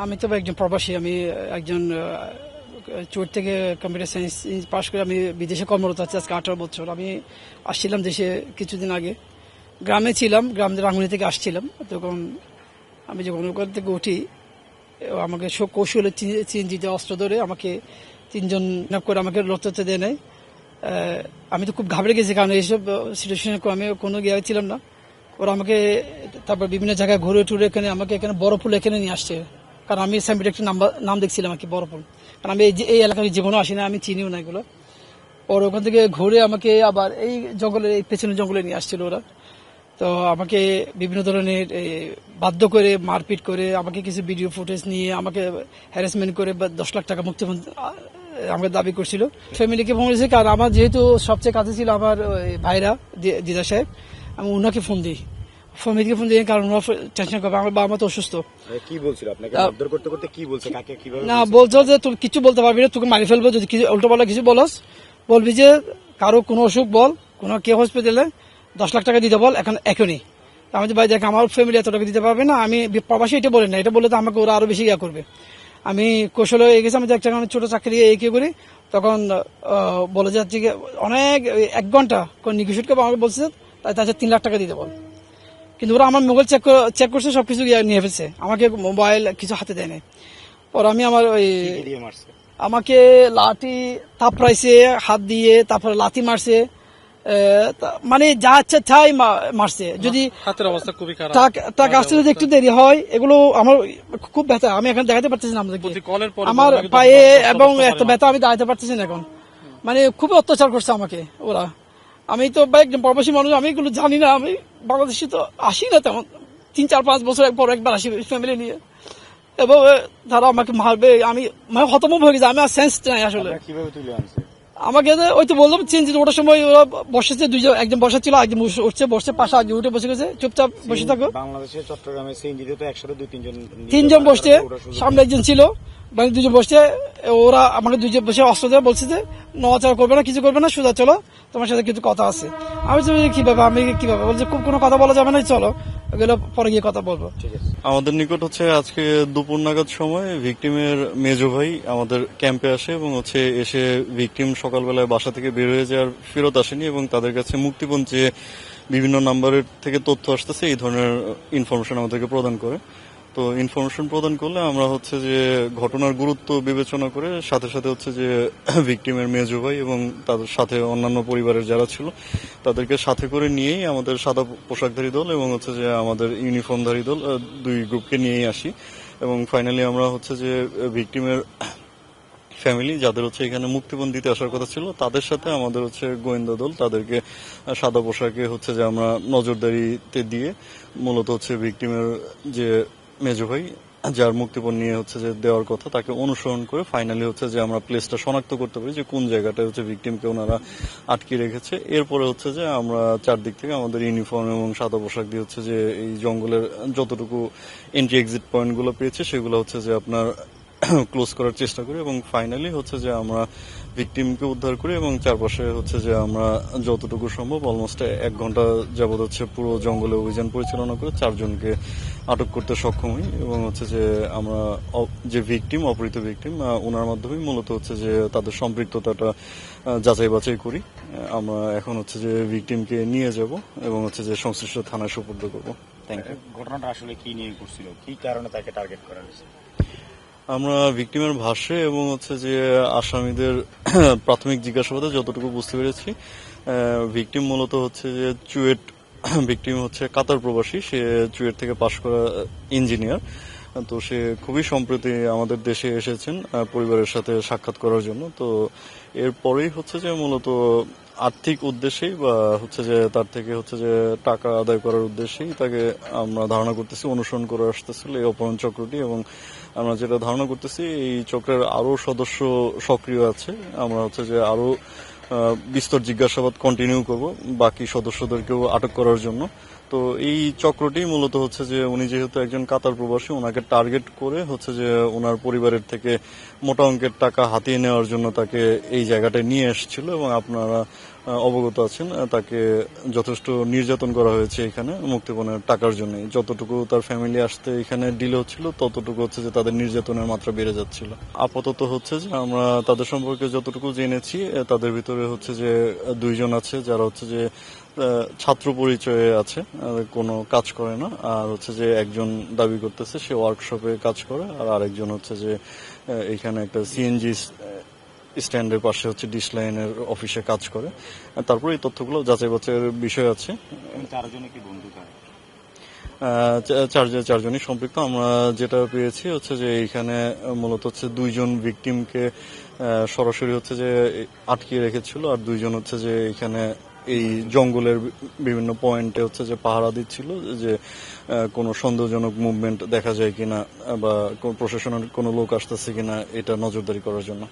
আমি তো একজন প্রবাসী। আমি একজন চুয়েট থেকে কম্পিউটার সায়েন্স পাশ করে আমি বিদেশে কর্মরত আছি আজকে 18 বছর। আমি আসছিলাম দেশে কিছুদিন আগে, গ্রামে ছিলাম, গ্রামের রাঙ্গুনি থেকে আসছিলাম। তখন আমি যখন ওখান থেকে উঠি, আমাকে সব কৌশলে চিনজিতে অস্ত্র ধরে আমাকে তিনজন নাপ করে আমাকে রক্ততে দেয় নেয়। আমি তো খুব ঘাবড়ে গেছি, কারণ এইসব সিচুয়েশনে আমি কোনো গিয়ে ছিলাম না। ওরা আমাকে তারপর বিভিন্ন জায়গায় ঘুরে টুরে এখানে আমাকে এখানে বড়পুল এখানে নিয়ে আসছে, কারণ আমি সাইনবোর্ডে একটা নাম দেখছিলাম আর কি, বড়পুল। কারণ আমি এই এলাকায় জীবনও আসি না, আমি চিনিও না এগুলো। ওর ওখান থেকে ঘুরে আমাকে আবার এই জঙ্গলের এই পেছনের জঙ্গলে নিয়ে আসছিল ওরা। তো আমাকে বিভিন্ন ধরনের বাধ্য করে মারপিট করে আমাকে কিছু ভিডিও ফুটেজ নিয়ে আমাকে হ্যারাসমেন্ট করে 10 লাখ টাকা মুক্তিপণ আমাকে দাবি করছিল। ফ্যামিলিকে ফোন করেছে, কারণ আমার যেহেতু সবচেয়ে কাছে ছিল আমার ভাইরা, দিদা সাহেব, আমি ওনাকে ফোন দিই, ফ্যামিলিকে ফোন দিই, কারণ ওরা টেনশন করবে। আমার বাবা মা তো অসুস্থ। কি বলছিল আপনাকে মারধর করতে করতে? কি বলছে, কাকে কিভাবে? না, বলছো যে তুমি কিছু বলতে পারবি না, তোকে মারি ফেলবো যদি উল্টো পাল্টা কিছু বলস। বলবি যে কারো কোনো অসুখ বল, কোনো কে হসপিটালে 10 লাখ টাকা দিতে বল এখনই। আমি যে ভাই দেখ, আমার ফ্যামিলি এত টাকা দিতে পারবে না, আমি প্রবাসী এটা বলেন না, এটা বলে তো আমাকে ওরা আরো বেশি ইয়া করবে। আমি কৌশলে গেছি, আমি একটা ছোট চাকরি কি করি, তখন বলে যাচ্ছে অনেক 1 ঘন্টা নিগোশিয়েট করে আমাকে বলছে তাই 3 লাখ টাকা দিতে বল। কিন্তু ওরা আমার মোবাইল চেক করছে, সবকিছু নিয়ে ফেলছে, আমাকে মোবাইল কিছু হাতে দেয় নাই। পর আমি আমার আমাকে লাঠি থাপড়াইছে হাত দিয়ে, তারপরে লাথি মারছে, মানে যা ইচ্ছা তাই মারছে। যদি হাতের অবস্থা খুবই খারাপ, টাকা আসতে যদি একটু দেরি হয়, এগুলো আমার খুব ব্যথা, আমি এখন দেখাতে পারতেছি না আপনাদেরকে। আমার পায়ে এবং এত ব্যথা, আমি দাঁড়াতে পারতেছি না এখন। মানে খুবই অত্যাচার করছে আমাকে ওরা। আমি তো একজন প্রবাসী মানুষ, আমি এগুলো জানি না, আমি বাংলাদেশে তো আসি না তেমন, 3-4-5 বছর পর একবার আসি ফ্যামিলি নিয়ে, এবং তারা আমাকে মারবে। আমি হতভম্ব হয়ে গেছি, আমি আর সেন্স নাই আসলে। কিভাবে তুলে আনছে আমাকে ওই তো বললাম চেঞ্জ ওঠার সময় ওরা বসেছে, একজন বসা ছিল, একজন উঠছে, বসছে পাশে, আগে উঠে বসে গেছে, চুপচাপ বসে থাকো। বাংলাদেশের চট্টগ্রামে সিএনজিতে তো একসাথে 2-3 জন বসছে, সামনে একজন ছিল, মানে 2 জন বসছে। ওরা আমাকে 2 জন বসে অস্ত্র দেওয়া বলছে যে নড়াচড়া করবে না, কিছু করবে না, সোজা চলো, তোমার সাথে কিছু কথা আছে। আমি কিভাবে, আমি কিভাবে বলছি, কোনো কথা বলা যাবে না, চলো ওগুলো পরে গিয়ে কথা বলবো। আমাদের নিকট আজকে দুপুর নাগাদ সময় ভিকটিমের মেজো ভাই আমাদের ক্যাম্পে আসে এবং এসে ভিকটিম সকালবেলায় বাসা থেকে বের হয়ে যাওয়ার ফেরত আসেনি এবং তাদের কাছে মুক্তিপণ চেয়ে বিভিন্ন নাম্বারের থেকে তথ্য আসতেছে, এই ধরনের ইনফরমেশন আমাদেরকে প্রদান করে। তো ইনফরমেশন প্রদান করলে আমরা যে ঘটনার গুরুত্ব বিবেচনা করে সাথে সাথে যে ভিকটিমের মেজো ভাই এবং তাদের সাথে অন্যান্য পরিবারের যারা ছিল তাদেরকে সাথে করে নিয়েই আমাদের সাদা পোশাকধারী দল এবং যে আমাদের ইউনিফর্মধারী দল 2 গ্রুপকে নিয়েই আসি। এবং ফাইনালি আমরা যে ভিকটিমের ফ্যামিলি যাদের এখানে মুক্তিপণ দিতে আসার কথা ছিল, তাদের সাথে আমাদের গোয়েন্দা দল তাদেরকে সাদা পোশাকে যে আমরা নজরদারিতে দিয়ে মূলত ভিকটিমের যে মেজো ভাই যার মুক্তিপণ নিয়ে যে দেওয়ার কথা, তাকে অনুসরণ করে ফাইনালি যে আমরা প্লেসটা শনাক্ত করতে পারি যে কোন জায়গাটায় ভিকটিমকে ওনারা আটকে রেখেছে। এরপরে যে আমরা চারদিক থেকে আমাদের ইউনিফর্ম এবং সাদা পোশাক দিয়ে যে এই জঙ্গলের যতটুকু এন্ট্রি এক্সিট পয়েন্ট গুলো পেয়েছে সেগুলো যে আপনার ক্লোজ করার চেষ্টা করি এবং ফাইনালি যে আমরা ভিকটিমকে উদ্ধার করি এবং চারপাশে যে আমরা যতটুকু সম্ভব অলমোস্ট 1 ঘন্টা যাবত পুরো জঙ্গলে অভিযান পরিচালনা করে 4 জনকে আটক করতে সক্ষম হই এবং যে আমরা যে ভিকটিম, অপহৃত ভিকটিম, ওনার মাধ্যমে মূলত যে তাদের সম্পৃক্ততাটা যাচাই বাছাই করি। আমরা এখন যে ভিকটিমকে নিয়ে যাব এবং যে সংশ্লিষ্ট থানায় সোপর্দ করবো। Thank you. ঘটনাটা আসলে কি নিয়ে করছিল, কি কারণে তাকে টার্গেট করা হয়েছে? আমরা ভিকটিমের ভাষ্য এবং যে আসামিদের প্রাথমিক জিজ্ঞাসাবাদে যতটুকু বুঝতে পেরেছি, ভিকটিম মূলত যে চুয়েট, ভিকটিম কাতার প্রবাসী, সে চুয়েট থেকে পাশ করা ইঞ্জিনিয়ার। তো সে খুবই সম্প্রতি আমাদের দেশে এসেছেন পরিবারের সাথে সাক্ষাৎ করার জন্য। তো এরপরেই যে মূলত আর্থিক উদ্দেশ্যেই বা যে তার থেকে যে টাকা আদায় করার উদ্দেশ্যেই তাকে আমরা ধারণা করতেছি অনুসরণ করে আসতেছিল এই অপহরণ চক্রটি। এবং আমরা যেটা ধারণা করতেছি এই চক্রের আরো সদস্য সক্রিয় আছে। আমরা যে আরো বিস্তর জিজ্ঞাসাবাদ কন্টিনিউ করব বাকি সদস্যদেরকেও আটক করার জন্য। তো এই চক্রটি মূলত যে উনি যেহেতু একজন কাতার প্রবাসী, ওনাকে টার্গেট করে যে ওনার পরিবারের থেকে মোটা অঙ্কের টাকা হাতিয়ে নেওয়ার জন্য তাকে এই জায়গাটায় নিয়ে এসেছিল এবং আপনারা অবগত আছেন, তাকে যথেষ্ট নির্যাতন করা হয়েছে এখানে মুক্তিপণের টাকার জন্য। যতটুকু তার ফ্যামিলি আসতে এখানে ডিলে হচ্ছিল ততটুকু হচ্ছে যে তাদের নির্যাতনের মাত্রা বেড়ে যাচ্ছিল। আপাতত হচ্ছে যে আমরা তাদের সম্পর্কে যতটুকু জেনেছি তাদের ভিতরে হচ্ছে যে 2 জন আছে যারা হচ্ছে যে ছাত্র পরিচয়ে আছে, কোনো কাজ করে না, আর হচ্ছে যে একজন দাবি করতেছে সে ওয়ার্কশপে কাজ করে, আর আরেকজন হচ্ছে যে এখানে একটা সিএনজি স্ট্যান্ডের পাশে হচ্ছে ডিশ লাইনের অফিসে কাজ করে। তারপরে এই তথ্যগুলো যাচাই বাছাইয়ের বিষয় আছে। চারজনে কি বন্ধু তারা? চারজনই সম্পৃক্ত। আমরা যেটা পেয়েছি হচ্ছে যে এইখানে মূলত হচ্ছে 2 জন ভিকটিমকে সরাসরি হচ্ছে যে আটকিয়ে রেখেছিল, আর 2 জন হচ্ছে যে এখানে এই জঙ্গলের বিভিন্ন পয়েন্টে হচ্ছে যে পাহারা দিচ্ছিল যে কোনো সন্দেহজনক মুভমেন্ট দেখা যায় কিনা বা প্রশাসনের কোনো লোক আসতেছে কিনা এটা নজরদারি করার জন্য।